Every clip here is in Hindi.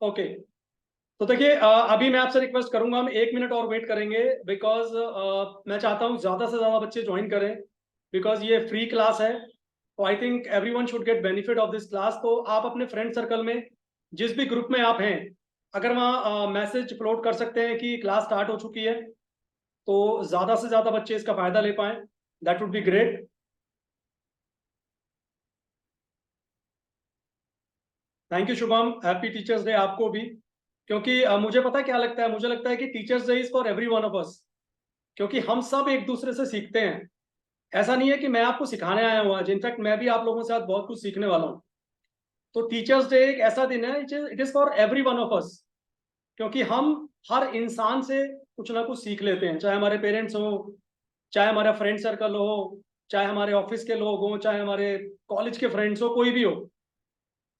ओके। तो देखिए, अभी मैं आपसे रिक्वेस्ट करूंगा, हम 1 मिनट और वेट करेंगे बिकॉज मैं चाहता हूँ ज़्यादा से ज़्यादा बच्चे ज्वाइन करें बिकॉज ये फ्री क्लास है। तो I think everyone should get benefit of this class. तो आप अपने फ्रेंड सर्कल में जिस भी ग्रुप में आप हैं, अगर वहाँ मैसेज अपलोड कर सकते हैं कि क्लास स्टार्ट हो चुकी है, तो ज़्यादा से ज़्यादा बच्चे इसका फ़ायदा ले पाएँ, that would be great. Thank you Shubham, happy teachers day आपको भी। क्योंकि मुझे पता है क्या लगता है, मुझे लगता है कि teachers day is for every one of us. क्योंकि हम सब एक दूसरे से सीखते हैं। ऐसा नहीं है कि मैं आपको सिखाने आया हूँ आज, इनफैक्ट मैं भी आप लोगों से आज बहुत कुछ सीखने वाला हूँ। तो टीचर्स डे एक ऐसा दिन है, it is for every one of us. क्योंकि हम हर इंसान से कुछ ना कुछ सीख लेते हैं, चाहे हमारे पेरेंट्स हो, चाहे हमारा फ्रेंड सर्कल हो, चाहे हमारे ऑफिस के लोग हों, चाहे हमारे कॉलेज के फ्रेंड्स हो, कोई भी हो।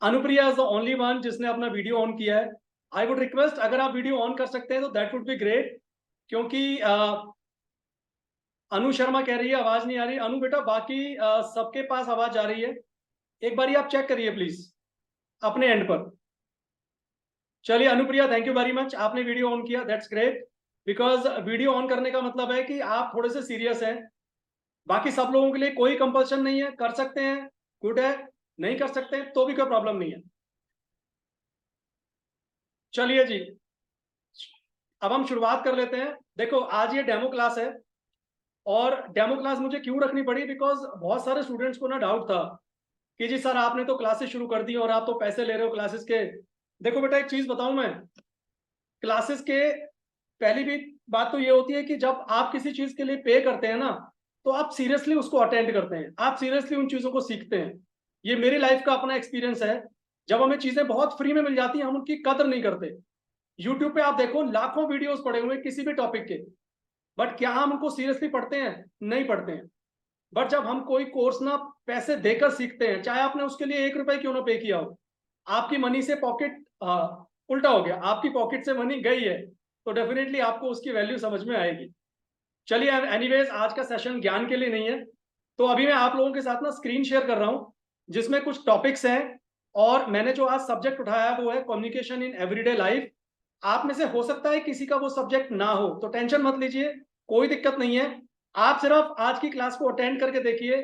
Anupriya is the only one जिसने अपना वीडियो ऑन किया है। आई वुड रिक्वेस्ट, अगर आप वीडियो ऑन कर सकते हैं तो दैट वुड बी ग्रेट। क्योंकि अनु शर्मा कह रही है आवाज नहीं आ रही। अनु बेटा, बाकी सबके पास आवाज आ रही है, एक बारी आप चेक करिए प्लीज अपने एंड पर। चलिए Anupriya, thank you very much, आपने वीडियो ऑन किया, that's great. Because video on करने का मतलब है कि आप थोड़े से सीरियस हैं। बाकी सब लोगों के लिए कोई कंपल्शन नहीं है, कर सकते हैं, गुड है। नहीं कर सकते तो भी कोई प्रॉब्लम नहीं है। चलिए जी, अब हम शुरुआत कर लेते हैं। देखो, आज ये डेमो क्लास है। और डेमो क्लास मुझे क्यों रखनी पड़ी, बिकॉज बहुत सारे स्टूडेंट्स को ना डाउट था कि जी सर आपने तो क्लासेस शुरू कर दी और आप तो पैसे ले रहे हो क्लासेस के। देखो बेटा, एक चीज बताऊं मैं, क्लासेस के पहली भी बात तो ये होती है कि जब आप किसी चीज के लिए पे करते हैं ना, तो आप सीरियसली उसको अटेंड करते हैं, आप सीरियसली उन चीजों को सीखते हैं। ये मेरी लाइफ का अपना एक्सपीरियंस है। जब हमें चीजें बहुत फ्री में मिल जाती हैं, हम उनकी कदर नहीं करते। यूट्यूब पे आप देखो, लाखों वीडियोस पड़े हुए हैं किसी भी टॉपिक के, बट क्या हम उनको सीरियसली पढ़ते हैं? नहीं पढ़ते हैं। बट जब हम कोई कोर्स ना पैसे देकर सीखते हैं, चाहे आपने उसके लिए 1 रुपए क्यों ना पे किया हो, आपकी मनी से पॉकेट, उल्टा हो गया, आपकी पॉकेट से मनी गई है, तो डेफिनेटली आपको उसकी वैल्यू समझ में आएगी। चलिए, एनीवेज आज का सेशन ज्ञान के लिए नहीं है। तो अभी मैं आप लोगों के साथ ना स्क्रीन शेयर कर रहा हूं, जिसमें कुछ टॉपिक्स हैं। और मैंने जो आज सब्जेक्ट उठाया है वो है कम्युनिकेशन इन एवरीडे लाइफ। आप में से हो सकता है किसी का वो सब्जेक्ट ना हो, तो टेंशन मत लीजिए, कोई दिक्कत नहीं है। आप सिर्फ आज की क्लास को अटेंड करके देखिए,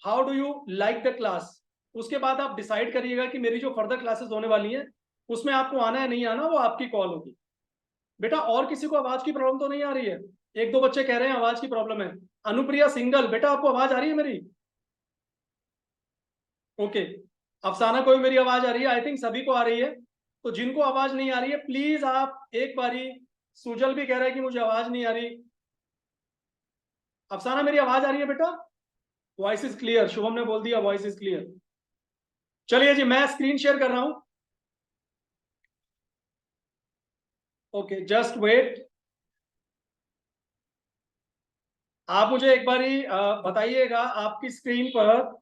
how do you like the class. उसके बाद आप डिसाइड करिएगा कि मेरी जो फर्दर क्लासेस होने वाली हैं उसमें आपको आना है नहीं आना, वो आपकी कॉल होगी। बेटा, और किसी को आवाज की प्रॉब्लम तो नहीं आ रही है? एक दो बच्चे कह रहे हैं आवाज की प्रॉब्लम है। अनुप्रिया सिंगल, बेटा आपको आवाज आ रही है मेरी? ओके। अफसाना को भी मेरी आवाज आ रही है, आई थिंक सभी को आ रही है। तो जिनको आवाज नहीं आ रही है प्लीज आप एक बारी, सुजल भी कह रहा है कि मुझे आवाज नहीं आ रही। अफसाना, मेरी आवाज आ रही है बेटा? वॉइस इज क्लियर, शुभम ने बोल दिया वॉइस इज क्लियर। चलिए जी, मैं स्क्रीन शेयर कर रहा हूं। Okay, just wait. आप मुझे एक बारी बताइएगा आपकी स्क्रीन पर।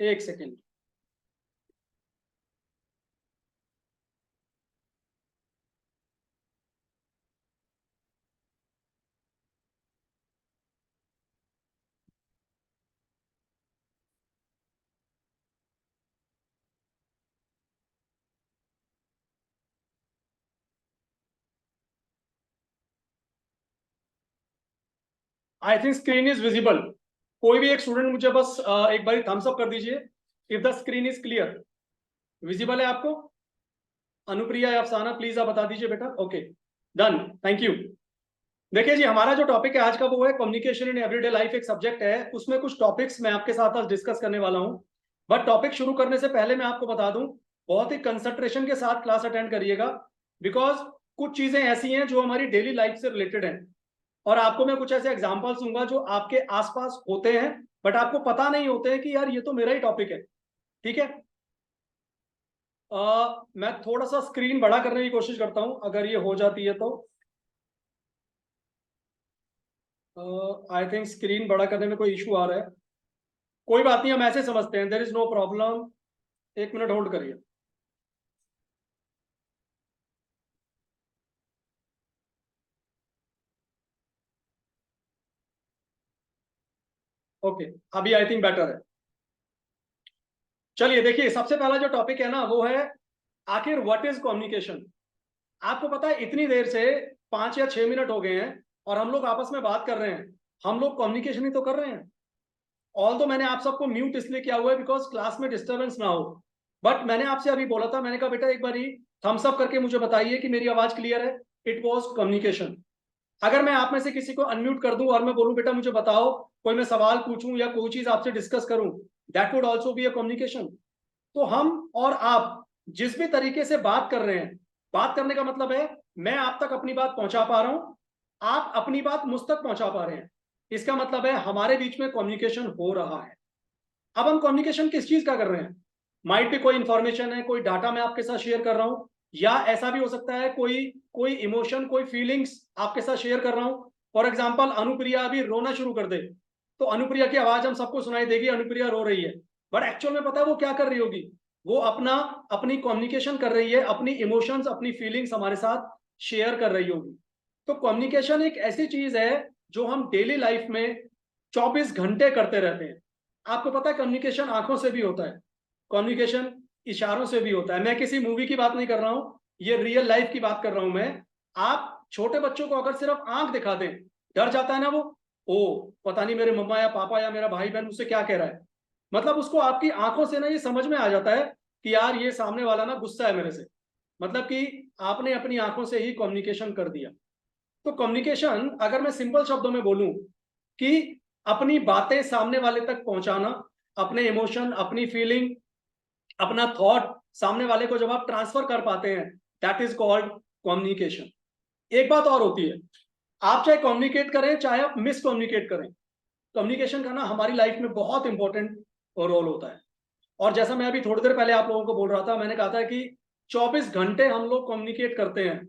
एक second. I think screen is visible. कोई भी एक स्टूडेंट मुझे बस एक बार थम्स अप कर दीजिए if the screen is clear. Visible है आपको? अनुप्रिया या अफसाना, प्लीज आप बता दीजिए बेटा। Okay, done, thank you. देखिए जी, हमारा जो टॉपिक है आज का वो है कम्युनिकेशन इन एवरीडे लाइफ। एक सब्जेक्ट है, उसमें कुछ टॉपिक्स मैं आपके साथ आज डिस्कस करने वाला हूँ। बट टॉपिक शुरू करने से पहले मैं आपको बता दूं, बहुत ही कंसंट्रेशन के साथ क्लास अटेंड करिएगा। बिकॉज कुछ चीजें ऐसी हैं जो हमारी डेली लाइफ से रिलेटेड हैं। और आपको मैं कुछ ऐसे एग्जाम्पल्स दूंगा जो आपके आसपास होते हैं, बट आपको पता नहीं होते हैं कि यार ये तो मेरा ही टॉपिक है। ठीक है। मैं थोड़ा सा स्क्रीन बड़ा करने की कोशिश करता हूं, अगर ये हो जाती है तो। आई थिंक स्क्रीन बड़ा करने में कोई इशू आ रहा है। कोई बात नहीं, हम ऐसे समझते हैं, there is no problem. 1 minute hold करिए। ओके, अभी आई थिंक बेटर है। चलिए देखिए, सबसे पहला जो टॉपिक है ना वो है आखिर व्हाट इज कम्युनिकेशन। आपको पता है इतनी देर से 5 या 6 मिनट हो गए हैं और हम लोग आपस में बात कर रहे हैं, हम लोग कम्युनिकेशन ही तो कर रहे हैं। ऑल तो मैंने आप सबको म्यूट इसलिए किया हुआ है बिकॉज क्लास में डिस्टर्बेंस ना हो। बट मैंने आपसे अभी बोला था, मैंने कहा बेटा एक बारी थम्स अप करके मुझे बताइए कि मेरी आवाज क्लियर है। It was communication. अगर मैं आप में से किसी को अनम्यूट कर दूं और मैं बोलूं बेटा मुझे बताओ, कोई मैं सवाल पूछूं या कोई चीज आपसे डिस्कस करूं, that would also be a communication. तो हम और आप जिस भी तरीके से बात कर रहे हैं, बात करने का मतलब है मैं आप तक अपनी बात पहुंचा पा रहा हूं, आप अपनी बात मुझ तक पहुंचा पा रहे हैं, इसका मतलब है हमारे बीच में कम्युनिकेशन हो रहा है। अब हम कम्युनिकेशन किस चीज का कर रहे हैं? माइट भी कोई इंफॉर्मेशन है, कोई डाटा मैं आपके साथ शेयर कर रहा हूं, या ऐसा भी हो सकता है कोई कोई इमोशन, कोई फीलिंग्स आपके साथ शेयर कर रहा हूं। फॉर एग्जाम्पल अनुप्रिया अभी रोना शुरू कर दे, तो अनुप्रिया की आवाज हम सबको सुनाई देगी, अनुप्रिया रो रही है, बट एक्चुअल में पता है वो क्या कर रही होगी? वो अपनी कम्युनिकेशन कर रही है, अपनी इमोशंस, अपनी फीलिंग्स हमारे साथ शेयर कर रही होगी। तो कम्युनिकेशन एक ऐसी चीज है जो हम डेली लाइफ में 24 घंटे करते रहते हैं। आपको पता है कम्युनिकेशन आंखों से भी होता है, कम्युनिकेशन इशारों से भी होता है। मैं किसी मूवी की बात नहीं कर रहा हूं, ये रियल लाइफ की बात कर रहा हूं मैं। आप छोटे बच्चों को अगर सिर्फ आंख दिखा दें, डर जाता है ना वो, ओ पता नहीं मेरे मम्मा या पापा या मेरा भाई बहन मुझसे क्या कह रहा है, मतलब उसको आपकी आंखों से ना ये समझ में आ जाता है कि यार ये सामने वाला ना गुस्सा है मेरे से, मतलब कि आपने अपनी आंखों से ही कम्युनिकेशन कर दिया। तो कम्युनिकेशन अगर मैं सिंपल शब्दों में बोलूं कि अपनी बातें सामने वाले तक पहुंचाना, अपने इमोशन, अपनी फीलिंग, अपना थॉट सामने वाले को जब आप ट्रांसफर कर पाते हैं, दैट इज कॉल्ड कम्युनिकेशन। एक बात और होती है, आप चाहे कम्युनिकेट करें चाहे आप मिस कम्युनिकेट करें, कम्युनिकेशन का ना हमारी लाइफ में बहुत इंपॉर्टेंट रोल होता है। और जैसा मैं अभी थोड़ी देर पहले आप लोगों को बोल रहा था, मैंने कहा था कि 24 घंटे हम लोग कम्युनिकेट करते हैं।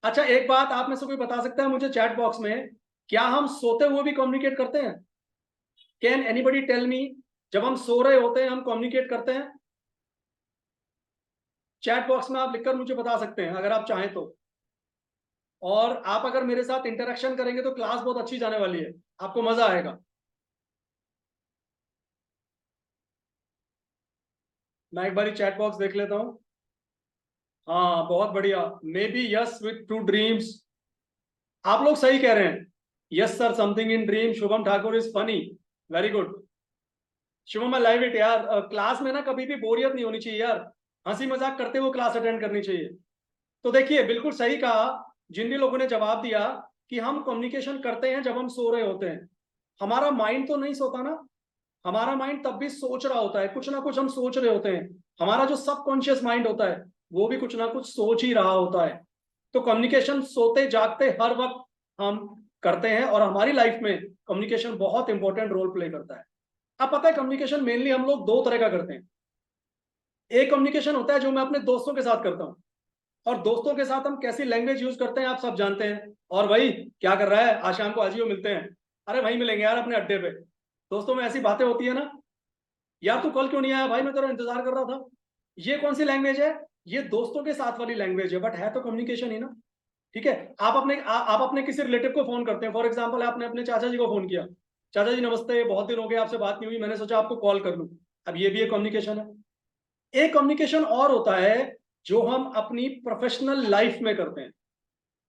अच्छा एक बात आप में से कोई बता सकता है मुझे चैट बॉक्स में, क्या हम सोते हुए भी कम्युनिकेट करते हैं? कैन एनीबडी टेल मी, जब हम सो रहे होते हैं हम कम्युनिकेट करते हैं? चैट बॉक्स में आप लिखकर मुझे बता सकते हैं अगर आप चाहें तो। और आप अगर मेरे साथ इंटरेक्शन करेंगे तो क्लास बहुत अच्छी जाने वाली है, आपको मजा आएगा। मैं एक बार चैट बॉक्स देख लेता हूँ। हाँ बहुत बढ़िया, may be yes with to dreams. आप लोग सही कह रहे हैं, yes sir something in dream, Shubham Thakur is funny, very good. Shubham I live it यार, क्लास में ना कभी भी बोरियत नहीं होनी चाहिए यार, हंसी मजाक करते हुए क्लास अटेंड करनी चाहिए। तो देखिए बिल्कुल सही कहा जिन भी लोगों ने जवाब दिया कि हम कम्युनिकेशन करते हैं जब हम सो रहे होते हैं। हमारा माइंड तो नहीं सोता ना, हमारा माइंड तब भी सोच रहा होता है, कुछ ना कुछ हम सोच रहे होते हैं। हमारा जो सबकॉन्शियस माइंड होता है वो भी कुछ ना कुछ सोच ही रहा होता है। तो कम्युनिकेशन सोते जागते हर वक्त हम करते हैं और हमारी लाइफ में कम्युनिकेशन बहुत इंपॉर्टेंट रोल प्ले करता है। अब पता है कम्युनिकेशन मेनली हम लोग दो तरह का करते हैं। एक कम्युनिकेशन होता है जो मैं अपने दोस्तों के साथ करता हूँ, और दोस्तों के साथ हम कैसी लैंग्वेज यूज करते हैं आप सब जानते हैं। और भाई क्या कर रहा है, आज शाम को आजियो मिलते हैं, अरे भाई मिलेंगे यार अपने अड्डे पे। दोस्तों में ऐसी बातें होती है ना, यार तू कल क्यों नहीं आया भाई, मैं तेरा इंतजार कर रहा था। ये कौन सी लैंग्वेज है? ये दोस्तों के साथ वाली लैंग्वेज है, बट है तो कम्युनिकेशन ही ना। ठीक है, आप अपने किसी रिलेटिव को फोन करते हैं, फॉर एग्जाम्पल आपने अपने चाचा जी को फोन किया, चाचा जी नमस्ते, बहुत दिन हो गए आपसे बात नहीं हुई, मैंने सोचा आपको कॉल कर लूं। अब ये भी एक कम्युनिकेशन है। एक कम्युनिकेशन और होता है जो हम अपनी प्रोफेशनल लाइफ में करते हैं।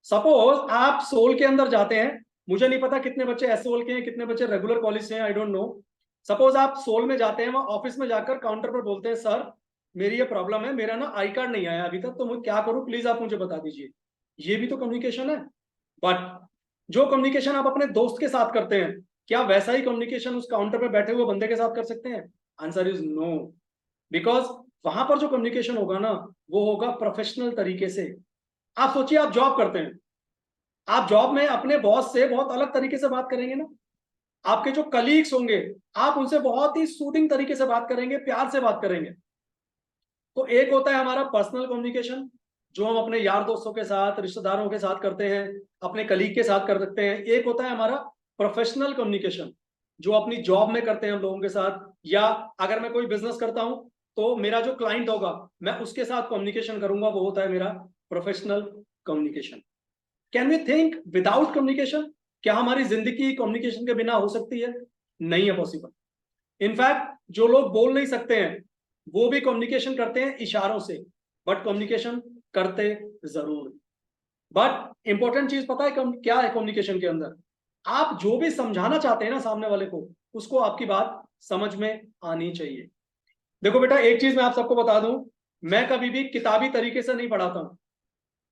सपोज आप सोल के अंदर जाते हैं, मुझे नहीं पता कितने बच्चे एस सोल के हैं, कितने बच्चे रेगुलर कॉलेज से हैं, आई डोंट नो। सपोज आप सोल में जाते हैं, वहां ऑफिस में जाकर काउंटर पर बोलते हैं सर मेरी ये प्रॉब्लम है, मेरा ना आई कार्ड नहीं आया अभी तक, तो मैं क्या करूं प्लीज आप मुझे बता दीजिए। ये भी तो कम्युनिकेशन है। बट जो कम्युनिकेशन आप अपने दोस्त के साथ करते हैं, क्या वैसा ही कम्युनिकेशन उस काउंटर पर बैठे हुए बंदे के साथ कर सकते हैं? Answer is no. बिकॉज वहां पर जो कम्युनिकेशन होगा ना वो होगा प्रोफेशनल तरीके से। आप सोचिए आप जॉब करते हैं, आप जॉब में अपने बॉस से बहुत अलग तरीके से बात करेंगे ना। आपके जो कलीग्स होंगे आप उनसे बहुत ही सूदिंग तरीके से बात करेंगे, प्यार से बात करेंगे। तो एक होता है हमारा पर्सनल कम्युनिकेशन जो हम अपने यार दोस्तों के साथ, रिश्तेदारों के साथ करते हैं, अपने कलीग के साथ कर सकते हैं। एक होता है हमारा प्रोफेशनल कम्युनिकेशन जो अपनी जॉब में करते हैं हम लोगों के साथ, या अगर मैं कोई बिजनेस करता हूं तो मेरा जो क्लाइंट होगा मैं उसके साथ कम्युनिकेशन करूंगा, वो होता है मेरा professional communication. Can we think without communication? क्या हमारी जिंदगी कम्युनिकेशन के बिना हो सकती है? नहीं है पॉसिबल। इनफैक्ट जो लोग बोल नहीं सकते हैं वो भी कम्युनिकेशन करते हैं इशारों से, बट कम्युनिकेशन करते जरूर। बट इंपॉर्टेंट चीज पता है क्या है कम्युनिकेशन के अंदर? आप जो भी समझाना चाहते हैं ना सामने वाले को, उसको आपकी बात समझ में आनी चाहिए। देखो बेटा, एक चीज मैं आप सबको बता दूं, मैं कभी भी किताबी तरीके से नहीं पढ़ाता हूं।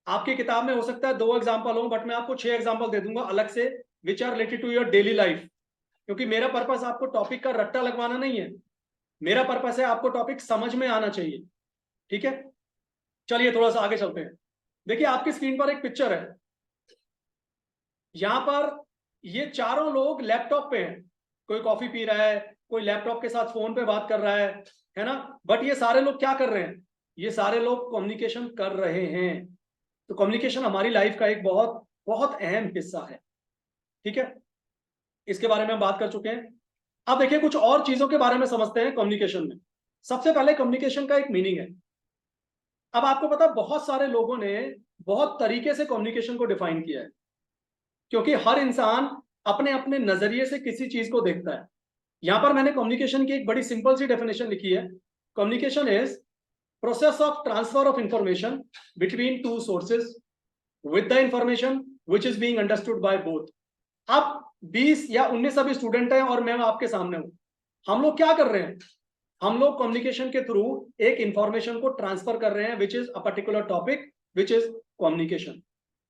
आपकी किताब में हो सकता है 2 एग्जाम्पल हो, बट मैं आपको 6 एग्जाम्पल दे दूंगा अलग से, which are related to your daily life. क्योंकि मेरा पर्पस आपको टॉपिक का रट्टा लगवाना नहीं है, मेरा पर्पस है आपको टॉपिक समझ में आना चाहिए। ठीक है, चलिए थोड़ा सा आगे चलते हैं। देखिए आपकी स्क्रीन पर एक पिक्चर है, यहां पर ये चारों लोग लैपटॉप पे हैं, कोई कॉफी पी रहा है, कोई लैपटॉप के साथ फोन पे बात कर रहा है ना? बट ये सारे लोग क्या कर रहे हैं? ये सारे लोग कम्युनिकेशन कर रहे हैं। तो कम्युनिकेशन हमारी लाइफ का एक बहुत बहुत अहम हिस्सा है। ठीक है, इसके बारे में हम बात कर चुके हैं। अब देखिए कुछ और चीजों के बारे में समझते हैं कम्युनिकेशन में। सबसे पहले कम्युनिकेशन का एक मीनिंग है। अब आपको पता, बहुत सारे लोगों ने बहुत तरीके से कम्युनिकेशन को डिफाइन किया है, क्योंकि हर इंसान अपने अपने नजरिए से किसी चीज को देखता है। यहां पर मैंने कम्युनिकेशन की एक बड़ी सिंपल सी डेफिनेशन लिखी है। Communication is process of transfer of information between two sources with the information which is being understood by both. अब 20 या 19 अभी स्टूडेंट हैं और मैं आपके सामने हूं। हम लोग क्या कर रहे हैं? हम लोग कम्युनिकेशन के थ्रू एक इंफॉर्मेशन को ट्रांसफर कर रहे हैं, which is a particular topic, which is communication.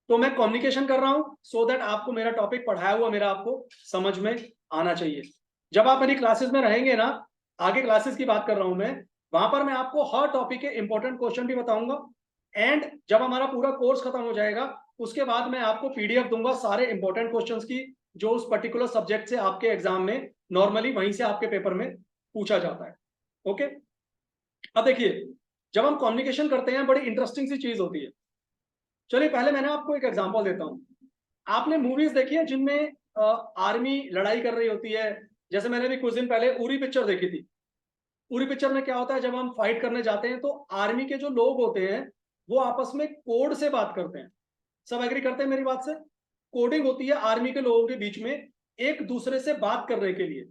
तो मैं कम्युनिकेशन कर रहा हूं सो दैट आपको मेरा टॉपिक पढ़ाया हुआ मेरा आपको समझ में आना चाहिए। जब आप मेरी क्लासेस में रहेंगे ना, आगे क्लासेस की बात कर रहा हूं मैं, वहां पर मैं आपको हर टॉपिक के इंपॉर्टेंट क्वेश्चन भी बताऊंगा। एंड जब हमारा पूरा कोर्स खत्म हो जाएगा, उसके बाद मैं आपको पीडीएफ दूंगा सारे इंपॉर्टेंट क्वेश्चंस की, जो उस पर्टिकुलर सब्जेक्ट से आपके एग्जाम में नॉर्मली वहीं से आपके पेपर में पूछा जाता है। ओके, अब देखिए, जब हम कम्युनिकेशन करते हैं बड़ी इंटरेस्टिंग सी चीज होती है। चलिए पहले मैंने आपको एक एग्जांपल देता हूं। आपने मूवीज देखी है जिनमें आर्मी लड़ाई कर रही होती है? जैसे मैंने भी कुछ दिन पहले उरी पिक्चर देखी थी। उरी पिक्चर में क्या होता है, जब हम फाइट करने जाते हैं तो आर्मी के जो लोग होते हैं वो आपस में कोड से बात करते हैं। सब एग्री करते हैं मेरी बात से? कोडिंग होती है आर्मी के लोगों के बीच में एक दूसरे से बात करने के लिए।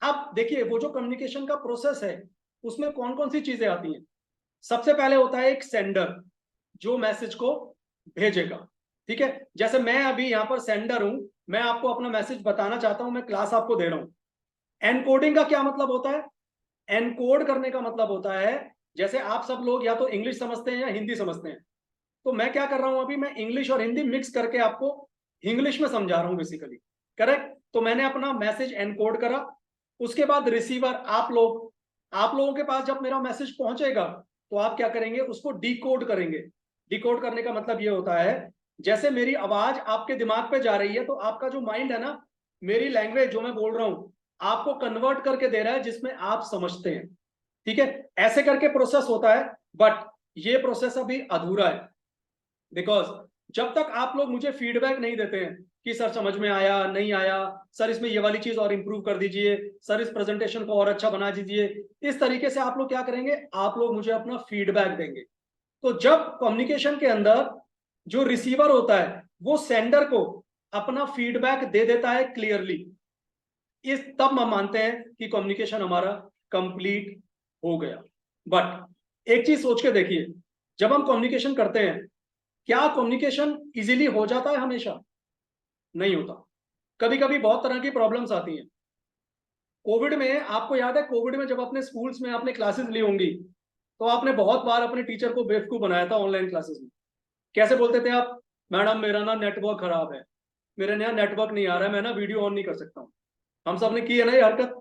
अब देखिए वो जो कम्युनिकेशन का प्रोसेस है, उसमें कौन कौन सी चीजें आती हैं। सबसे पहले होता है एक सेंडर, जो मैसेज को भेजेगा। ठीक है, जैसे मैं अभी यहाँ पर सेंडर हूं, मैं आपको अपना मैसेज बताना चाहता हूं, मैं क्लास आपको दे रहा हूं। एनकोडिंग का क्या मतलब होता है? एनकोड करने का मतलब होता है, जैसे आप सब लोग या तो इंग्लिश समझते हैं या हिंदी समझते हैं, तो मैं क्या कर रहा हूं अभी, मैं इंग्लिश और हिंदी मिक्स करके आपको इंग्लिश में समझा रहा हूं बेसिकली। करेक्ट? तो मैंने अपना मैसेज एनकोड करा, उसके बाद रिसीवर आप लोगों के पास जब मेरा मैसेज पहुंचेगा तो आप क्या करेंगे, उसको डिकोड करेंगे। डिकोड करने का मतलब ये होता है, जैसे मेरी आवाज आपके दिमाग पे जा रही है तो आपका जो माइंड है ना, मेरी लैंग्वेज जो मैं बोल रहा हूं आपको कन्वर्ट करके दे रहा है जिसमें आप समझते हैं। ठीक है, ऐसे करके प्रोसेस होता है। बट ये प्रोसेस अभी अधूरा है, बिकॉज जब तक आप लोग मुझे फीडबैक नहीं देते हैं कि सर समझ में आया नहीं आया, सर इसमें ये वाली चीज और इंप्रूव कर दीजिए, सर इस प्रेजेंटेशन को और अच्छा बना दीजिए, इस तरीके से आप लोग क्या करेंगे, आप लोग मुझे अपना फीडबैक देंगे। तो जब कम्युनिकेशन के अंदर जो रिसीवर होता है वो सेंडर को अपना फीडबैक दे देता है क्लियरली, इस तब हम मानते हैं कि कम्युनिकेशन हमारा कंप्लीट हो गया। बट एक चीज सोच के देखिए, जब हम कम्युनिकेशन करते हैं, क्या कम्युनिकेशन इजीली हो जाता है? हमेशा नहीं होता। कभी कभी बहुत तरह की प्रॉब्लम्स आती हैं। कोविड में आपको याद है, कोविड में जब अपने स्कूल्स में आपने क्लासेस ली होंगी, तो आपने बहुत बार अपने टीचर को बेवकूफ बनाया था ऑनलाइन क्लासेस में। कैसे बोलते थे आप? मैडम मेरा ना नेटवर्क खराब है, मेरे यहाँ नेटवर्क नहीं आ रहा है, मैं ना वीडियो ऑन नहीं कर सकता हूँ। हम सब ने की है ना ये हरकत,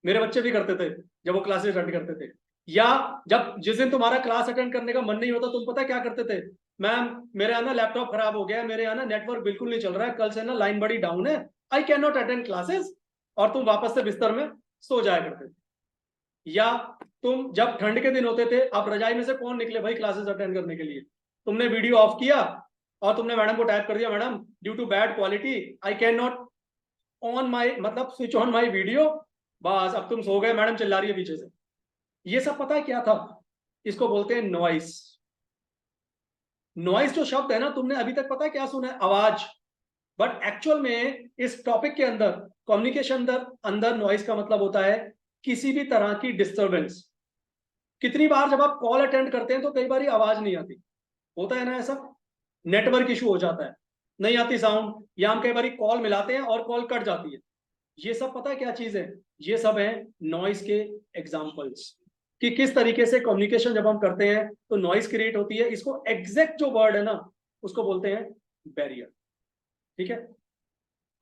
मेरे बच्चे भी करते थे जब वो क्लासेस अटेंड करते थे। या जब जिस दिन तुम्हारा क्लास अटेंड करने का मन नहीं होता, तुम पता क्या करते थे? मैम मेरे यहाँ ना लैपटॉप खराब हो गया है, मेरे यहाँ ना नेटवर्क बिल्कुल नहीं चल रहा है, कल से ना लाइन बड़ी डाउन है, आई कैन नॉट अटेंड क्लासेस। और तुम वापस से बिस्तर में सो जाया करते थे। या तुम जब ठंड के दिन होते थे, आप रजाई में से कौन निकले भाई क्लासेस अटेंड करने के लिए? तुमने वीडियो ऑफ किया और तुमने मैडम को टाइप कर दिया, madam due to bad quality I can not on my, मतलब स्विच ऑन माई वीडियो। बस अब तुम सो गए, मैडम चिल्ला रही है पीछे से। ये सब पता है क्या था? इसको बोलते हैं नॉइस। नॉइस जो शब्द है ना, तुमने अभी तक पता है क्या सुना है? आवाज। बट एक्चुअल में इस टॉपिक के अंदर, कम्युनिकेशन अंदर अंदर नॉइस का मतलब होता है किसी भी तरह की डिस्टर्बेंस। कितनी बार जब आप कॉल अटेंड करते हैं तो कई बार आवाज नहीं आती, होता है ना ऐसा, नेटवर्क इशू हो जाता है, नहीं आती साउंड, या हम कई बार कॉल मिलाते हैं और कॉल कट जाती है। ये सब पता है क्या चीज है? ये सब है नॉइस के एग्जाम्पल्स, कि किस तरीके से कम्युनिकेशन जब हम करते हैं तो नॉइस क्रिएट होती है। इसको एग्जैक्ट जो वर्ड है ना उसको बोलते हैं बैरियर। ठीक है,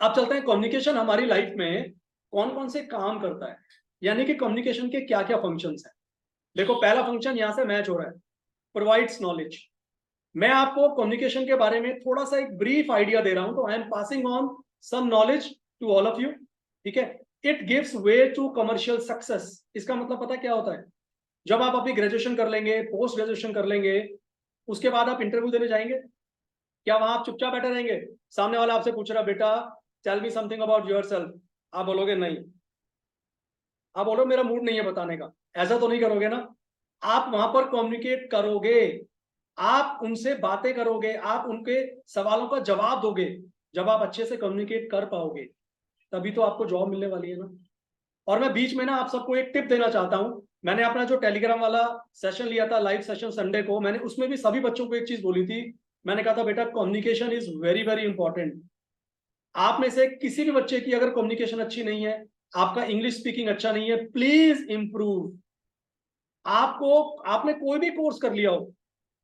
अब चलते हैं कम्युनिकेशन हमारी लाइफ में कौन कौन से काम करता है, यानी कि कम्युनिकेशन के क्या क्या फंक्शंस हैं। देखो पहला फंक्शन यहां से मैच हो रहा है, प्रोवाइड्स नॉलेज। मैं आपको कम्युनिकेशन के बारे में थोड़ा सा एक ब्रीफ आइडिया दे रहा हूं, तो I am passing on some knowledge to all of you. ठीक है, it gives way to commercial success. इसका मतलब पता क्या होता है? जब आप अपनी ग्रेजुएशन कर लेंगे, पोस्ट ग्रेजुएशन कर लेंगे, उसके बाद आप इंटरव्यू देने जाएंगे, क्या वहां आप चुपचाप बैठे रहेंगे? सामने वाला आपसे पूछ रहा बेटा tell me something about yourself, आप बोलोगे नहीं, आप बोलो मेरा मूड नहीं है बताने का, ऐसा तो नहीं करोगे ना। आप वहां पर कम्युनिकेट करोगे, आप उनसे बातें करोगे, आप उनके सवालों का जवाब दोगे। जब आप अच्छे से कम्युनिकेट कर पाओगे तभी तो आपको जॉब मिलने वाली है ना। और मैं बीच में ना आप सबको एक टिप देना चाहता हूं। मैंने अपना जो टेलीग्राम वाला सेशन लिया था, लाइव सेशन संडे को, मैंने उसमें भी सभी बच्चों को एक चीज बोली थी। मैंने कहा था बेटा communication is very very important. आप में से किसी भी बच्चे की अगर कम्युनिकेशन अच्छी नहीं है, आपका इंग्लिश स्पीकिंग अच्छा नहीं है, प्लीज इंप्रूव। आपको, आपने कोई भी कोर्स कर लिया हो,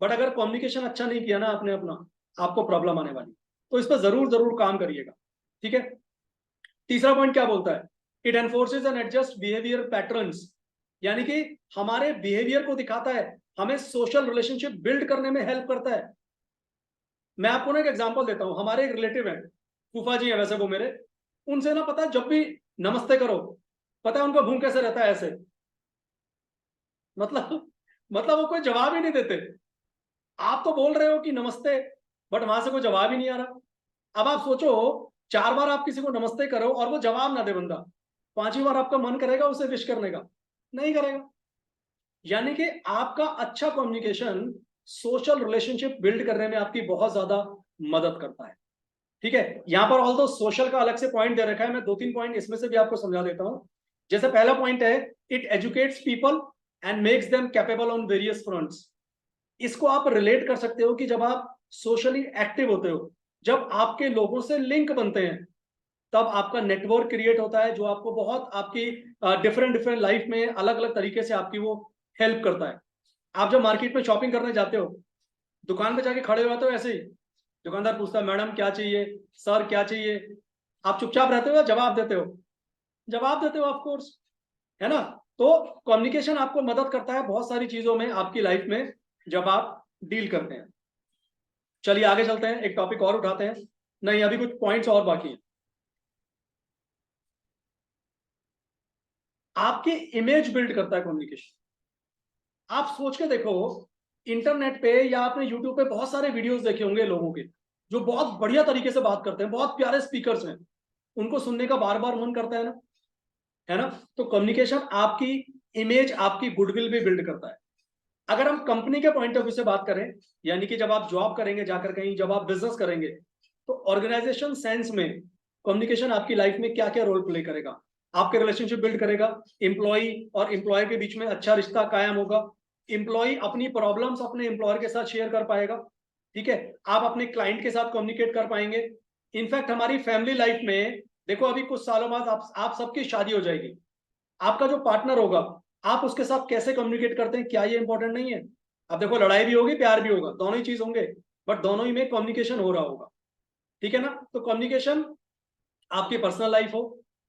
बट अगर कम्युनिकेशन अच्छा नहीं किया ना आपने अपना, आपको प्रॉब्लम आने वाली। तो इस पर जरूर जरूर काम करिएगा। ठीक है, तीसरा पॉइंट क्या बोलता है? It एनफोर्सेस and adjust behaviour patterns, यानी कि हमारे बिहेवियर को दिखाता है, हमें सोशल रिलेशनशिप बिल्ड करने में हेल्प करता है। मैं आपको ना एक एग्जांपल देता हूं। हमारे एक रिलेटिव है, फूफा जी है वैसे वो मेरे, उनसे ना पता है जब भी नमस्ते करो, पता है उनका मुंह कैसे रहता है? ऐसे, मतलब मतलब वो कोई जवाब ही नहीं देते। आप तो बोल रहे हो कि नमस्ते, बट वहां से कोई जवाब ही नहीं आ रहा। अब आप सोचो, 4 बार आप किसी को नमस्ते करो और वो जवाब ना दे बंदा, 5वीं बार आपका मन करेगा उसे विश करने का? नहीं करेगा। यानी कि आपका अच्छा कम्युनिकेशन सोशल रिलेशनशिप बिल्ड करने में आपकी बहुत ज्यादा मदद करता है। ठीक है, यहां पर ऑल दो सोशल का अलग से पॉइंट दे रखा है, मैं 2-3 पॉइंट इसमें से भी आपको समझा देता हूं। जैसे पहला पॉइंट है, it educates people and makes them capable on various fronts. इसको आप रिलेट कर सकते हो कि जब आप सोशली एक्टिव होते हो, जब आपके लोगों से लिंक बनते हैं, तब आपका नेटवर्क क्रिएट होता है जो आपको बहुत आपकी डिफरेंट डिफरेंट लाइफ में अलग अलग तरीके से आपकी वो हेल्प करता है। आप जब मार्केट में शॉपिंग करने जाते हो, दुकान पे जाके खड़े हो जाते हो ऐसे ही, दुकानदार पूछता है मैडम क्या चाहिए, सर क्या चाहिए, आप चुपचाप रहते हो या जवाब देते हो? जवाब देते हो ऑफ कोर्स, है ना। तो कम्युनिकेशन आपको मदद करता है बहुत सारी चीजों में आपकी लाइफ में जब आप डील करते हैं। चलिए आगे चलते हैं, एक टॉपिक और उठाते हैं। नहीं, अभी कुछ पॉइंट्स और बाकी हैं। आपकी इमेज बिल्ड करता है कम्युनिकेशन। आप सोच के देखो, इंटरनेट पे या आपने यूट्यूब पे बहुत सारे वीडियोस देखे होंगे लोगों के, जो बहुत बढ़िया तरीके से बात करते हैं, बहुत प्यारे स्पीकर्स हैं, उनको सुनने का बार बार मन करता है ना, है ना। तो कम्युनिकेशन आपकी इमेज, आपकी गुडविल भी बिल्ड करता है। अगर हम कंपनी के पॉइंट ऑफ व्यू से बात करें, यानी कि जब आप जॉब करेंगे जाकर कहीं, जब आप बिजनेस करेंगे, तो ऑर्गेनाइजेशन सेंस में कम्युनिकेशन आपकी लाइफ में क्या क्या रोल प्ले करेगा? आपके रिलेशनशिप बिल्ड करेगा, एम्प्लॉय और एम्प्लॉयर के बीच में अच्छा रिश्ता कायम होगा, एम्प्लॉय अपनी प्रॉब्लम्स अपने एम्प्लॉयर के साथ शेयर कर पाएगा। ठीक है, आप अपने क्लाइंट के साथ कम्युनिकेट कर पाएंगे। इनफैक्ट हमारी फैमिली लाइफ में देखो, अभी कुछ सालों बाद आप सबकी शादी हो जाएगी, आपका जो पार्टनर होगा, आप उसके साथ कैसे कम्युनिकेट करते हैं क्या ये इंपॉर्टेंट नहीं है? अब देखो, लड़ाई भी होगी, प्यार भी होगा, दोनों ही चीज होंगे, बट दोनों ही में कम्युनिकेशन हो रहा होगा। ठीक है ना। तो कम्युनिकेशन आपकी पर्सनल लाइफ हो,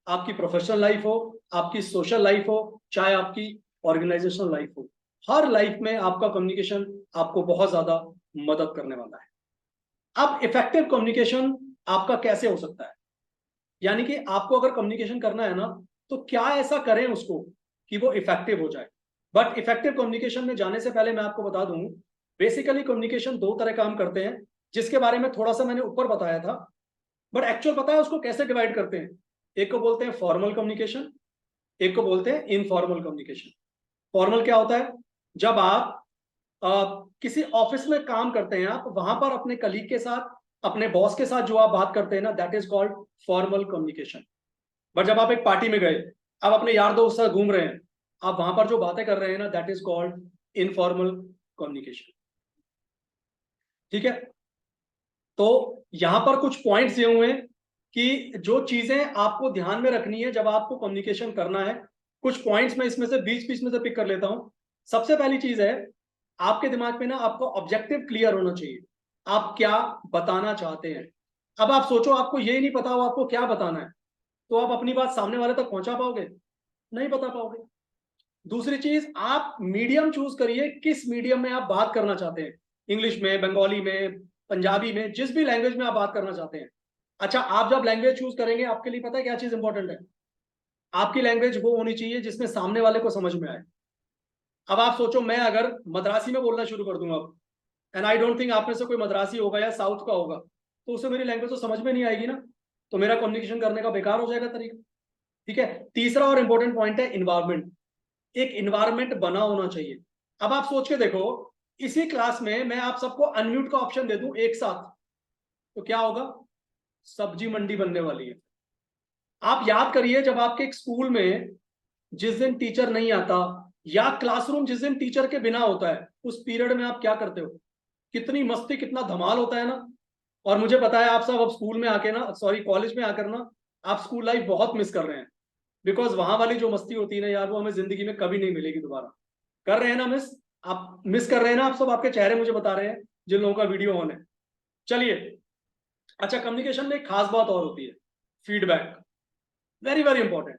आपकी प्रोफेशनल लाइफ हो, आपकी सोशल लाइफ हो, चाहे आपकी ऑर्गेनाइजेशनल लाइफ हो, हर लाइफ में आपका कम्युनिकेशन आपको बहुत ज्यादा मदद करने वाला है। अब इफेक्टिव कम्युनिकेशन आपका कैसे हो सकता है? यानी कि आपको अगर कम्युनिकेशन करना है ना, तो क्या ऐसा करें उसको कि वो इफेक्टिव हो जाए। बट इफेक्टिव कम्युनिकेशन में जाने से पहले मैं आपको बता दूं, बेसिकली कम्युनिकेशन 2 तरह काम करते हैं, जिसके बारे में थोड़ा सा मैंने ऊपर बताया था, बट एक्चुअल पता है उसको कैसे डिवाइड करते हैं? एक को बोलते हैं फॉर्मल कम्युनिकेशन, एक को बोलते हैं इनफॉर्मल कम्युनिकेशन। फॉर्मल क्या होता है? जब आप किसी ऑफिस में काम करते हैं, आप वहां पर अपने कलीग के साथ, अपने बॉस के साथ जो आप बात करते हैं ना, that is called formal communication. But जब आप एक पार्टी में गए, आप अपने यार दोस्त के साथ घूम रहे हैं, आप वहां पर जो बातें कर रहे हैं ना, that is called informal communication. ठीक है, तो यहां पर कुछ पॉइंट्स दिए हुए हैं कि जो चीजें आपको ध्यान में रखनी है जब आपको कम्युनिकेशन करना है। कुछ पॉइंट्स मैं इसमें से बीच बीच में से पिक कर लेता हूं। सबसे पहली चीज है, आपके दिमाग में ना आपको ऑब्जेक्टिव क्लियर होना चाहिए, आप क्या बताना चाहते हैं। अब आप सोचो आपको यही नहीं पता हो आपको क्या बताना है, तो आप अपनी बात सामने वाले तक पहुंचा पाओगे? नहीं बता पाओगे। दूसरी चीज, आप मीडियम चूज करिए, किस मीडियम में आप बात करना चाहते हैं, इंग्लिश में, बंगाली में, पंजाबी में, जिस भी लैंग्वेज में आप बात करना चाहते हैं। अच्छा, आप जब लैंग्वेज चूज करेंगे, आपके लिए पता है क्या चीज इंपॉर्टेंट है? आपकी लैंग्वेज वो होनी चाहिए जिसमें सामने वाले को समझ में आए। अब आप सोचो, मैं अगर मद्रासी में बोलना शुरू कर दूंगा अब, एंड आई डोंट थिंक आप में से कोई मद्रासी होगा या साउथ का होगा, तो उसे मेरी लैंग्वेज तो समझ में नहीं आएगी ना, तो मेरा कम्युनिकेशन करने का बेकार हो जाएगा तरीका। ठीक है। तीसरा और इंपॉर्टेंट पॉइंट है इन्वायरमेंट। एक इन्वायरमेंट बना होना चाहिए। अब आप सोच के देखो, इसी क्लास में मैं आप सबको अनम्यूट का ऑप्शन दे दूं एक साथ, तो क्या होगा? सब्जी मंडी बनने वाली है। आप याद करिए, जब आपके एक स्कूल में जिस दिन टीचर नहीं आता, या क्लासरूम जिस दिन टीचर के बिना होता है, उस पीरियड में आप क्या करते हो? कितनी मस्ती, कितना धमाल होता है ना। और मुझे पता है आप सब अब स्कूल में आके ना, सॉरी कॉलेज में आकर ना, आप स्कूल लाइफ बहुत मिस कर रहे हैं। बिकॉज वहां वाली जो मस्ती होती है ना यार, वो हमें जिंदगी में कभी नहीं मिलेगी दोबारा। कर रहे हैं ना मिस? आप मिस कर रहे हैं ना? आप सब, आपके चेहरे मुझे बता रहे हैं जिन लोगों का वीडियो ऑन है। चलिए, अच्छा, कम्युनिकेशन में एक खास बात और होती है, feedback. Very very important.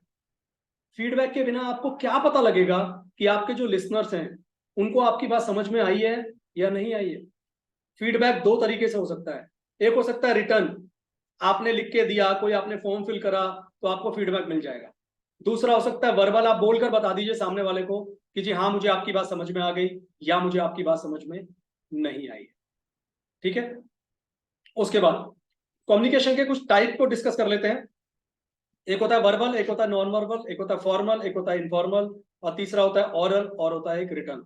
Feedback के बिना आपको क्या पता लगेगा कि आपके जो लिसनर्स हैं उनको आपकी बात समझ में आई है या नहीं आई है? फीडबैक दो तरीके से हो सकता है। एक हो सकता है रिटर्न, आपने लिख के दिया, कोई आपने फॉर्म फिल करा, तो आपको फीडबैक मिल जाएगा। दूसरा हो सकता है वर्बल, आप बोलकर बता दीजिए सामने वाले को कि जी हाँ, मुझे आपकी बात समझ में आ गई, या मुझे आपकी बात समझ में नहीं आई। ठीक है। उसके बाद कम्युनिकेशन के कुछ टाइप को डिस्कस कर लेते हैं। एक होता है वर्बल, एक होता है नॉन वर्बल, एक होता है फॉर्मल, एक होता है इनफॉर्मल, और तीसरा होता है ऑरल, और होता है एक रिटर्न।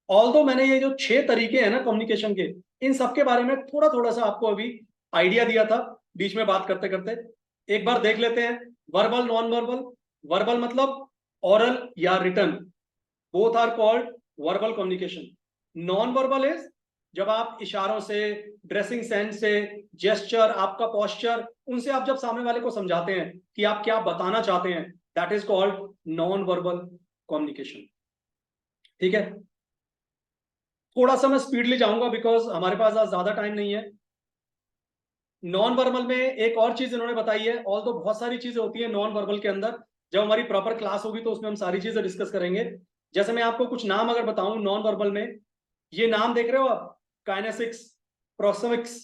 ऑल्दो मैंने ये जो 6 तरीके हैं ना कम्युनिकेशन के, इन सब के बारे में थोड़ा थोड़ा सा आपको अभी आइडिया दिया था बीच में बात करते करते। एक बार देख लेते हैं। Verbal, non verbal. वर्बल मतलब ऑरल या written, both are called verbal communication. Non verbal is जब आप इशारों से, ड्रेसिंग सेंस से, जेस्चर, आपका पोस्चर, उनसे आप जब सामने वाले को समझाते हैं कि आप क्या बताना चाहते हैं, that is called non verbal communication. ठीक है। थोड़ा सा मैं स्पीडली जाऊंगा बिकॉज हमारे पास आज ज्यादा टाइम नहीं है। नॉन वर्बल में एक और चीज इन्होंने बताई है, ऑल तो बहुत सारी चीजें होती है नॉन वर्बल के अंदर। जब हमारी प्रॉपर क्लास होगी तो उसमें हम सारी चीजें डिस्कस करेंगे। जैसे मैं आपको कुछ नाम अगर बताऊं नॉन वर्बल में, ये नाम देख रहे हो आप? Kinesics, proxemics,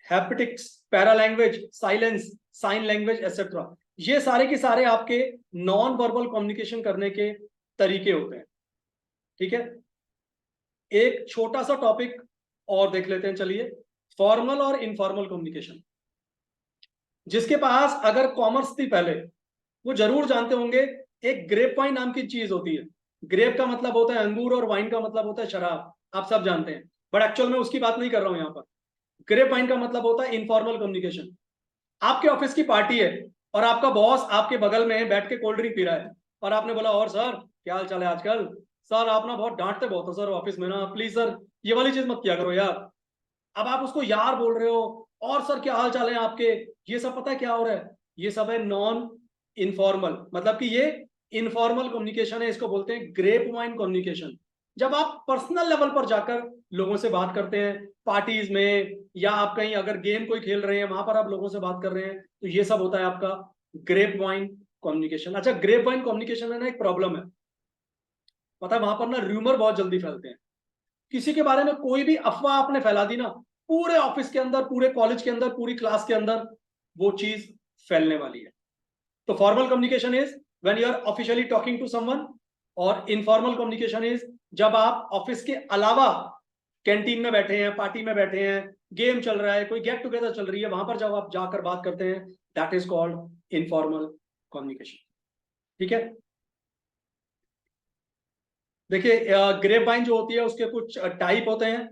haptics, paralanguage, silence, sign language, etcetera, ये सारे के सारे आपके नॉन वर्बल कम्युनिकेशन करने के तरीके होते हैं। ठीक है। एक छोटा सा टॉपिक और देख लेते हैं, चलिए। फॉर्मल और इनफॉर्मल कम्युनिकेशन। जिसके पास अगर कॉमर्स थी पहले, वो जरूर जानते होंगे, एक ग्रेप वाइन नाम की चीज होती है। ग्रेप का मतलब होता है अंगूर, और वाइन का मतलब होता है शराब, आप सब जानते हैं। बट एक्चुअल में उसकी बात नहीं कर रहा हूं यहां पर। ग्रेप वाइन का मतलब होता है इनफॉर्मल कम्युनिकेशन। आपके ऑफिस की पार्टी है, और आपका बॉस आपके बगल में बैठ के कोल्ड ड्रिंक पी रहा है, और आपने बोला, और सर क्या हाल चाल है आजकल? सर आप ना बहुत डांटते बहुत हो सर ऑफिस में ना, प्लीज सर ये वाली चीज मत किया करो यार। अब आप उसको यार बोल रहे हो, और सर क्या हाल चाल है आपके, ये सब पता है क्या हो रहा है? ये सब है नॉन इनफॉर्मल, मतलब कि ये इनफॉर्मल कम्युनिकेशन है, इसको बोलते हैं ग्रेप वाइन कम्युनिकेशन। जब आप पर्सनल लेवल पर जाकर लोगों से बात करते हैं, पार्टीज में, या आप कहीं अगर गेम कोई खेल रहे हैं वहां पर आप लोगों से बात कर रहे हैं, तो ये सब होता है आपका ग्रेप वाइन कम्युनिकेशन। अच्छा, ग्रेप वाइन कम्युनिकेशन में ना एक प्रॉब्लम है, पता है, वहां पर ना र्यूमर बहुत जल्दी फैलते हैं। किसी के बारे में कोई भी अफवाह आपने फैला दी ना, पूरे ऑफिस के अंदर, पूरे कॉलेज के अंदर, पूरी क्लास के अंदर वो चीज फैलने वाली है। तो formal communication is when you are officially talking to someone, और इनफॉर्मल कम्युनिकेशन इज जब आप ऑफिस के अलावा कैंटीन में बैठे हैं, पार्टी में बैठे हैं, गेम चल रहा है, कोई गेट टुगेदर चल रही है, वहां पर जब आप जाकर बात करते हैं, that is called informal communication. ठीक है। देखिए, ग्रेप वाइन जो होती है उसके कुछ टाइप होते हैं।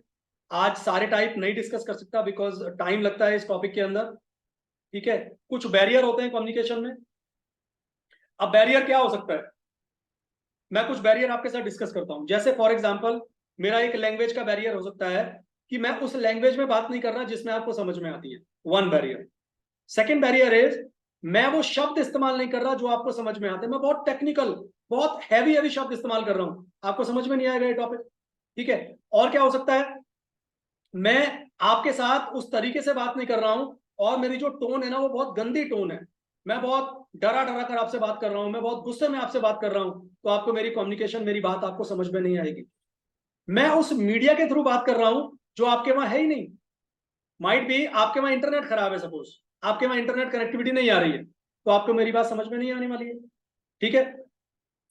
आज सारे टाइप नहीं डिस्कस कर सकता बिकॉज टाइम लगता है इस टॉपिक के अंदर। ठीक है। कुछ बैरियर होते हैं कम्युनिकेशन में। अब बैरियर क्या हो सकता है? मैं कुछ बैरियर आपके साथ डिस्कस करता हूं। जैसे फॉर एग्जांपल मेरा एक लैंग्वेज का बैरियर हो सकता है कि मैं उस लैंग्वेज में बात नहीं कर रहा जिसमें आपको समझ में आती है, one barrier. Second barrier is मैं वो शब्द इस्तेमाल नहीं कर रहा जो आपको समझ में आते हैं, मैं बहुत टेक्निकल, बहुत हैवी हैवी शब्द इस्तेमाल कर रहा हूं, आपको समझ में नहीं आएगा ये टॉपिक। ठीक है। और क्या हो सकता है, मैं आपके साथ उस तरीके से बात नहीं कर रहा हूं और मेरी जो टोन है ना वो बहुत गंदी टोन है, मैं बहुत डरा डरा कर आपसे बात कर रहा हूं, मैं बहुत गुस्से में आपसे बात कर रहा हूं, तो आपको मेरी कम्युनिकेशन, मेरी बात आपको समझ में नहीं आएगी। मैं उस मीडिया के थ्रू बात कर रहा हूं जो आपके वहां है ही नहीं। माइट भी आपके वहां इंटरनेट खराब है, सपोज आपके वहां इंटरनेट कनेक्टिविटी नहीं आ रही है, तो आपको मेरी बात समझ में नहीं आने वाली है। ठीक है।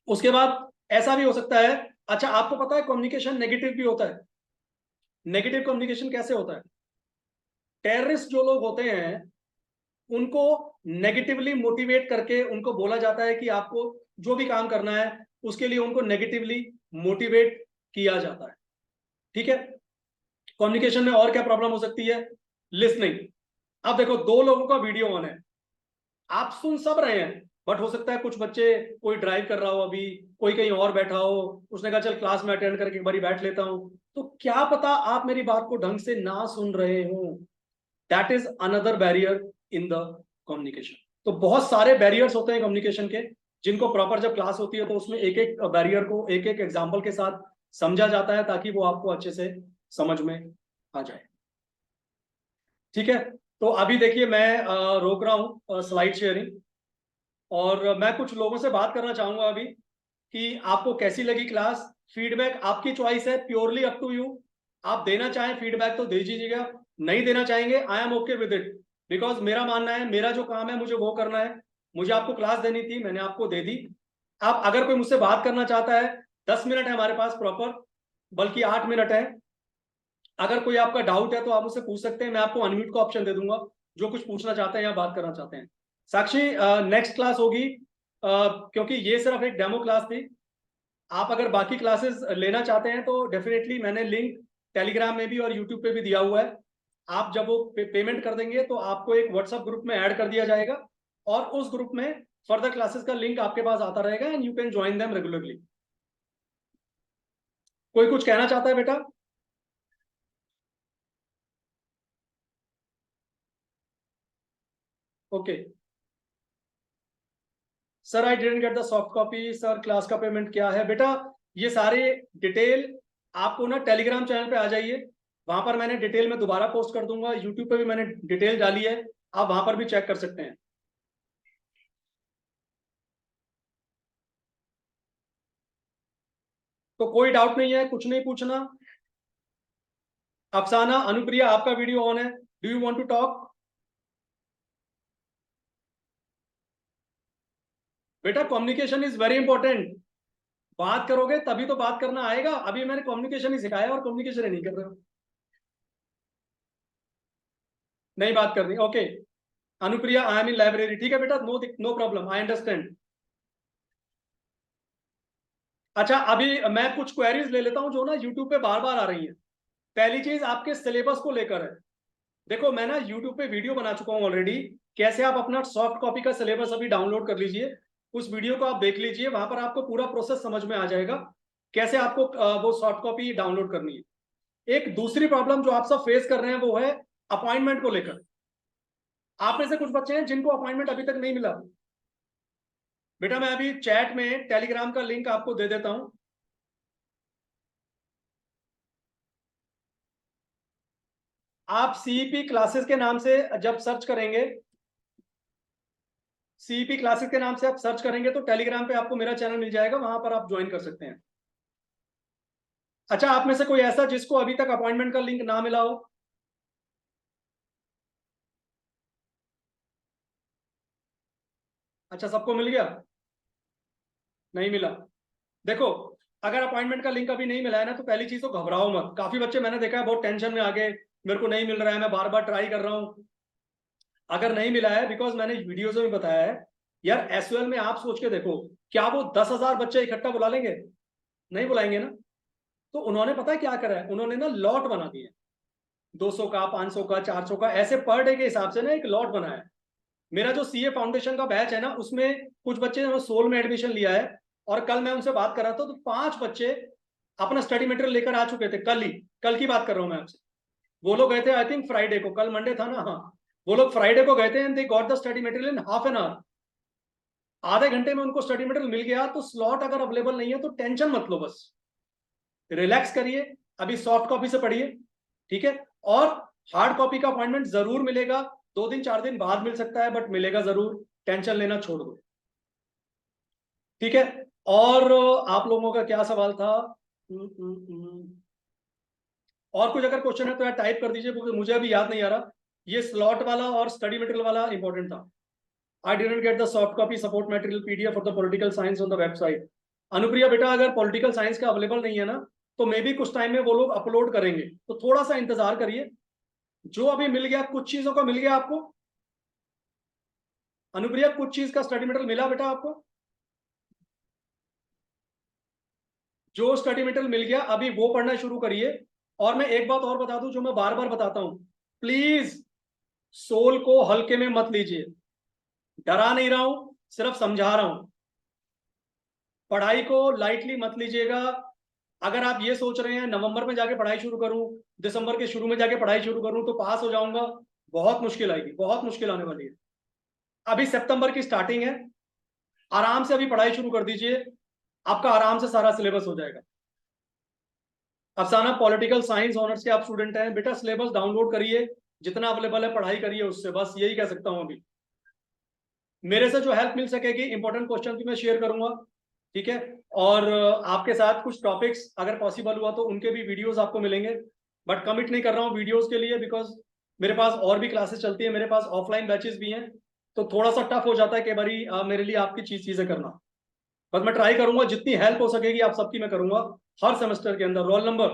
उसके बाद ऐसा भी हो सकता है, अच्छा आपको पता है कम्युनिकेशन नेगेटिव भी होता है। नेगेटिव कम्युनिकेशन कैसे होता है, टेररिस्ट जो लोग होते हैं उनको नेगेटिवली मोटिवेट करके उनको बोला जाता है कि आपको जो भी काम करना है उसके लिए उनको नेगेटिवली मोटिवेट किया जाता है। ठीक है। कम्युनिकेशन में और क्या प्रॉब्लम हो सकती है, लिसनिंग। अब देखो दो लोगों का वीडियो ऑन है, आप सुन सब रहे हैं, बट हो सकता है कुछ बच्चे, कोई ड्राइव कर रहा हो अभी, कोई कहीं और बैठा हो, उसने कहा चल क्लास में अटेंड करके एक बारी बैठ लेता हूं, तो क्या पता आप मेरी बात को ढंग से ना सुन रहे हो। That is another barrier in the communication. तो बहुत सारे बैरियर्स होते हैं कम्युनिकेशन के, जिनको प्रॉपर जब क्लास होती है तो उसमें एक एक बैरियर को एक एक एग्जाम्पल के साथ समझा जाता है ताकि वो आपको अच्छे से समझ में आ जाए। ठीक है। तो अभी देखिए मैं रोक रहा हूँ स्लाइड शेयरिंग, और मैं कुछ लोगों से बात करना चाहूंगा अभी कि आपको कैसी लगी क्लास। फीडबैक आपकी चॉइस है, प्योरली अप टू यू। आप देना चाहें फीडबैक तो दे दीजिएगा, नहीं देना चाहेंगे I am okay with it, because मेरा मानना है मेरा जो काम है मुझे वो करना है। मुझे आपको क्लास देनी थी, मैंने आपको दे दी। आप अगर कोई मुझसे बात करना चाहता है, 10 मिनट है हमारे पास प्रॉपर, बल्कि 8 मिनट है। अगर कोई आपका डाउट है तो आप मुझसे पूछ सकते हैं, मैं आपको अनम्यूट का ऑप्शन दे दूंगा जो कुछ पूछना चाहते हैं या बात करना चाहते हैं। साक्षी नेक्स्ट क्लास होगी, क्योंकि ये सिर्फ एक डेमो क्लास थी। आप अगर बाकी क्लासेस लेना चाहते हैं तो डेफिनेटली मैंने लिंक टेलीग्राम में भी और यूट्यूब पे भी दिया हुआ है। आप जब वो पेमेंट कर देंगे तो आपको एक व्हाट्सएप ग्रुप में ऐड कर दिया जाएगा, और उस ग्रुप में फर्दर क्लासेस का लिंक आपके पास आता रहेगा and you can join them regularly. कोई कुछ कहना चाहता है बेटा? Okay sir, I didn't get the soft copy sir, class का पेमेंट क्या है बेटा? ये सारे डिटेल आपको ना टेलीग्राम चैनल पे आ जाइए, वहां पर मैंने डिटेल में दोबारा पोस्ट कर दूंगा, यूट्यूब पे भी मैंने डिटेल डाली है, आप वहां पर भी चेक कर सकते हैं। तो कोई डाउट नहीं है, कुछ नहीं पूछना। अफसाना, अनुप्रिया, आपका वीडियो ऑन है, do you want to talk? बेटा कम्युनिकेशन इज वेरी इंपॉर्टेंट, बात करोगे तभी तो बात करना आएगा। अभी मैंने कम्युनिकेशन ही सिखाया और कम्युनिकेशन ही नहीं कर रहे हो, नहीं बात करनी। Okay Anupriya, I am in library, ठीक है बेटा, no no problem, I understand. अच्छा अभी मैं कुछ क्वेरीज ले लेता हूं जो ना यूट्यूब पे बार बार आ रही हैं। पहली चीज आपके सिलेबस को लेकर है। देखो मैं ना यूट्यूब पे वीडियो बना चुका हूं ऑलरेडी, कैसे आप अपना सॉफ्ट कॉपी का सिलेबस अभी डाउनलोड कर लीजिए, उस वीडियो को आप देख लीजिए, वहां पर आपको पूरा प्रोसेस समझ में आ जाएगा कैसे आपको वो सॉफ्ट कॉपी डाउनलोड करनी है। एक दूसरी प्रॉब्लम जो आप सब फेस कर रहे हैं वो है अपॉइंटमेंट को लेकर। आप में से कुछ बच्चे हैं जिनको अपॉइंटमेंट अभी तक नहीं मिला। बेटा मैं अभी चैट में टेलीग्राम का लिंक आपको दे देता हूं। आप सीईपी क्लासेस के नाम से जब सर्च करेंगे, सीईपी क्लासेस के नाम से आप सर्च करेंगे तो टेलीग्राम पे आपको मेरा चैनल मिल जाएगा, वहां पर आप ज्वाइन कर सकते हैं। अच्छा आप में से कोई ऐसा जिसको अभी तक अपॉइंटमेंट का लिंक ना मिला हो? अच्छा सबको मिल गया? नहीं मिला? देखो अगर अपॉइंटमेंट का लिंक अभी नहीं मिला है ना तो पहली चीज तो घबराओ मत। काफी बच्चे मैंने देखा है बहुत टेंशन में आ गए, मेरे को नहीं मिल रहा है, मैं बार बार ट्राई कर रहा हूं। अगर नहीं मिला है, बिकॉज मैंने वीडियोज में बताया है, यार एसयूएल में आप सोच के देखो, क्या वो 10,000 बच्चे इकट्ठा बुला लेंगे? नहीं बुलाएंगे ना। तो उन्होंने पता है क्या करा है, उन्होंने ना लॉट बना दिए, 200 का, 500 का, 400 का, ऐसे पर डे के हिसाब से ना एक लॉट बनाया है। मेरा जो सीए फाउंडेशन का बैच है ना उसमें कुछ बच्चे ने सोल में एडमिशन लिया है, और कल मैं उनसे बात कर रहा था तो 5 बच्चे अपना स्टडी मटेरियल लेकर आ चुके थे, कल की बात कर रहा हूं मैं आपसे। वो लोग गए थे आई थिंक फ्राइडे को, कल मंडे था ना, हाँ, वो लोग फ्राइडे को गए थे and they got the study material in half an hour. आधे घंटे में उनको स्टडी मटेरियल मिल गया। तो स्लॉट अगर अवेलेबल नहीं है तो टेंशन मत लो, बस रिलैक्स करिए, अभी सॉफ्ट कॉपी से पढ़िए, ठीक है। और हार्ड कॉपी का अपॉइंटमेंट जरूर मिलेगा, 2 दिन 4 दिन बाद मिल सकता है, बट मिलेगा जरूर, टेंशन लेना छोड़ दो, ठीक है। और आप लोगों का क्या सवाल था? और कुछ अगर क्वेश्चन है तो यार टाइप कर दीजिए, क्योंकि मुझे अभी याद नहीं आ रहा। ये स्लॉट वाला और स्टडी मटेरियल वाला इंपॉर्टेंट था। I didn't get the soft copy support material PDF for the political science on the website. Anupriya बेटा, अगर पॉलिटिकल साइंस का अवेलेबल नहीं है ना, तो मे बी कुछ टाइम में वो लोग अपलोड करेंगे, तो थोड़ा सा इंतजार करिए। जो अभी मिल गया, कुछ चीजों का मिल गया आपको। अनुप्रिया, कुछ चीज का स्टडी मटेरियल मिला बेटा आपको? जो स्टडी मटेरियल मिल गया अभी वो पढ़ना शुरू करिए। और मैं एक बात और बता दूं, जो मैं बार बार बताता हूं, प्लीज सोल को हल्के में मत लीजिए। डरा नहीं रहा हूं, सिर्फ समझा रहा हूं। पढ़ाई को लाइटली मत लीजिएगा। अगर आप ये सोच रहे हैं नवंबर में जाके पढ़ाई शुरू करूं, दिसंबर के शुरू में जाके पढ़ाई शुरू करूं तो पास हो जाऊंगा, बहुत मुश्किल आएगी, बहुत मुश्किल आने वाली है। अभी सितंबर की स्टार्टिंग है, आराम से अभी पढ़ाई शुरू कर दीजिए, आपका आराम से सारा सिलेबस हो जाएगा। अफसाना, पॉलिटिकल साइंस ऑनर्स के आप स्टूडेंट हैं बेटा, सिलेबस डाउनलोड करिए, जितना अवेलेबल है पढ़ाई करिए उससे, बस यही कह सकता हूं अभी। मेरे से जो हेल्प मिल सकेगी, इंपॉर्टेंट क्वेश्चन भी मैं शेयर करूंगा, ठीक है। और आपके साथ कुछ टॉपिक्स अगर पॉसिबल हुआ तो उनके भी वीडियोस आपको मिलेंगे, बट कमिट नहीं कर रहा हूँ वीडियोस के लिए, बिकॉज मेरे पास और भी क्लासेस चलती है, मेरे पास ऑफलाइन बैचेस भी हैं, तो थोड़ा सा टफ हो जाता है कई बारी मेरे लिए आपकी चीजें करना। बस मैं ट्राई करूंगा, जितनी हेल्प हो सकेगी आप सबकी मैं करूंगा हर सेमेस्टर के अंदर। रोल नंबर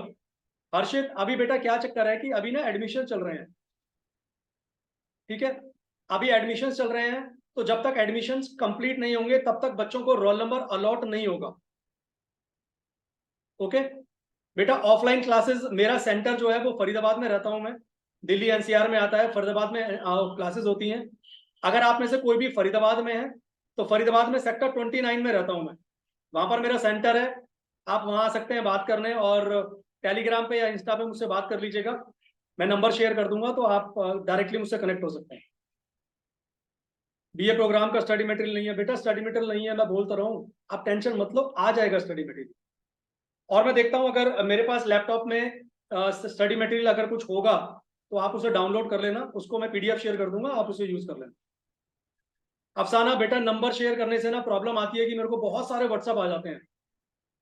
हर्षित, अभी बेटा क्या चक्कर है कि अभी ना एडमिशन चल रहे हैं, ठीक है, अभी एडमिशन चल रहे हैं, तो जब तक एडमिशन कंप्लीट नहीं होंगे तब तक बच्चों को रोल नंबर अलॉट नहीं होगा, ओके। बेटा ऑफलाइन क्लासेस, मेरा सेंटर जो है वो फरीदाबाद में रहता हूं मैं, दिल्ली एनसीआर में आता है, फरीदाबाद में क्लासेस होती हैं। अगर आप में से कोई भी फरीदाबाद में है तो फरीदाबाद में सेक्टर 29 में रहता हूं मैं, वहां पर मेरा सेंटर है। आप वहां आ सकते हैं बात करने, और टेलीग्राम पे या इंस्टा पे मुझसे बात कर लीजिएगा, मैं नंबर शेयर कर दूंगा, तो आप डायरेक्टली मुझसे कनेक्ट हो सकते हैं। बीए प्रोग्राम का स्टडी मटेरियल नहीं है बेटा, स्टडी मटेरियल नहीं है, मैं बोलता रहा हूँ, आप टेंशन मत लो, आ जाएगा स्टडी मटेरियल। और मैं देखता हूँ अगर मेरे पास लैपटॉप में स्टडी मटेरियल अगर कुछ होगा तो आप उसे डाउनलोड कर लेना, उसको मैं पीडीएफ शेयर कर दूंगा, आप उसे यूज कर लेना। अफसाना बेटा, नंबर शेयर करने से ना प्रॉब्लम आती है कि मेरे को बहुत सारे व्हाट्सअप आ जाते हैं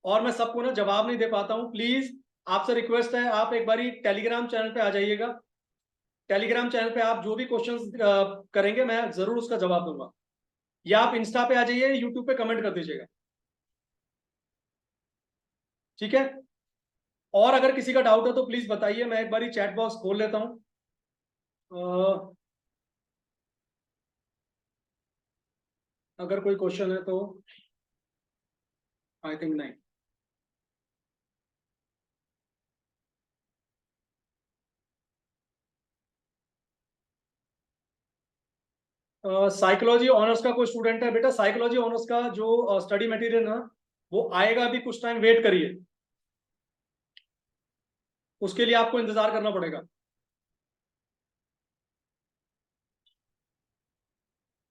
और मैं सबको ना जवाब नहीं दे पाता हूँ। प्लीज आपसे रिक्वेस्ट है, आप एक बारी टेलीग्राम चैनल पे आ जाइएगा, टेलीग्राम चैनल पे आप जो भी क्वेश्चंस करेंगे मैं जरूर उसका जवाब दूंगा, या आप इंस्टा पे आ जाइए, यूट्यूब पे कमेंट कर दीजिएगा, ठीक है। और अगर किसी का डाउट है तो प्लीज बताइए, मैं एक बारी चैट बॉक्स खोल लेता हूँ। अगर कोई क्वेश्चन है तो, आई थिंक नहीं। साइकोलॉजी ऑनर्स का कोई स्टूडेंट है बेटा? साइकोलॉजी ऑनर्स का जो स्टडी मटेरियल ना, वो आएगा, अभी कुछ टाइम वेट करिए, उसके लिए आपको इंतजार करना पड़ेगा।